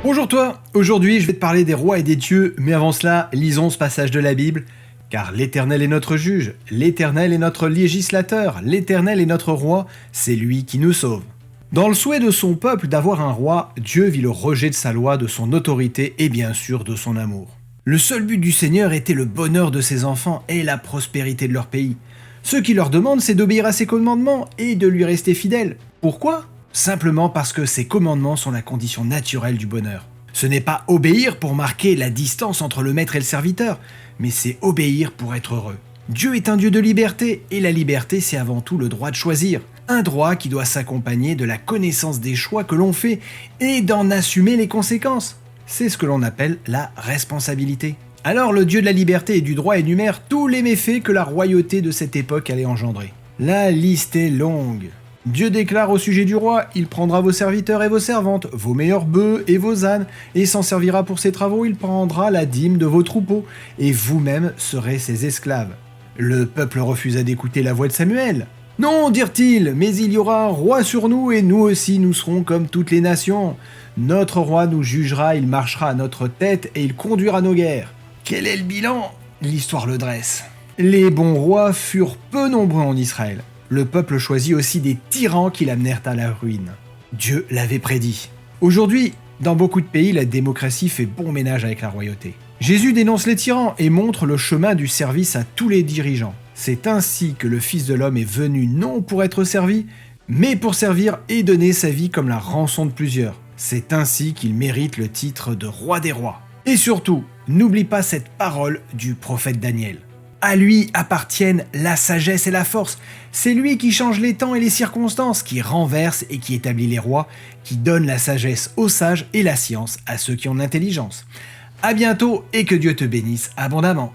Bonjour toi, aujourd'hui je vais te parler des rois et des dieux, mais avant cela, lisons ce passage de la Bible. Car l'Éternel est notre juge, l'Éternel est notre législateur, l'Éternel est notre roi, c'est lui qui nous sauve. Dans le souhait de son peuple d'avoir un roi, Dieu vit le rejet de sa loi, de son autorité et bien sûr de son amour. Le seul but du Seigneur était le bonheur de ses enfants et la prospérité de leur pays. Ce qu'il leur demande, c'est d'obéir à ses commandements et de lui rester fidèles. Pourquoi ? Simplement parce que ces commandements sont la condition naturelle du bonheur. Ce n'est pas obéir pour marquer la distance entre le maître et le serviteur, mais c'est obéir pour être heureux. Dieu est un Dieu de liberté, et la liberté c'est avant tout le droit de choisir. Un droit qui doit s'accompagner de la connaissance des choix que l'on fait et d'en assumer les conséquences. C'est ce que l'on appelle la responsabilité. Alors le Dieu de la liberté et du droit énumère tous les méfaits que la royauté de cette époque allait engendrer. La liste est longue. Dieu déclare au sujet du roi, il prendra vos serviteurs et vos servantes, vos meilleurs bœufs et vos ânes, et s'en servira pour ses travaux, il prendra la dîme de vos troupeaux, et vous-même serez ses esclaves. Le peuple refusa d'écouter la voix de Samuel. Non, dirent-ils, mais il y aura un roi sur nous, et nous aussi nous serons comme toutes les nations. Notre roi nous jugera, il marchera à notre tête, et il conduira nos guerres. Quel est le bilan ? L'histoire le dresse. Les bons rois furent peu nombreux en Israël. Le peuple choisit aussi des tyrans qui l'amenèrent à la ruine. Dieu l'avait prédit. Aujourd'hui, dans beaucoup de pays, la démocratie fait bon ménage avec la royauté. Jésus dénonce les tyrans et montre le chemin du service à tous les dirigeants. C'est ainsi que le Fils de l'homme est venu non pour être servi, mais pour servir et donner sa vie comme la rançon de plusieurs. C'est ainsi qu'il mérite le titre de roi des rois. Et surtout, n'oublie pas cette parole du prophète Daniel. À lui appartiennent la sagesse et la force. C'est lui qui change les temps et les circonstances, qui renverse et qui établit les rois, qui donne la sagesse aux sages et la science à ceux qui ont l'intelligence. À bientôt et que Dieu te bénisse abondamment.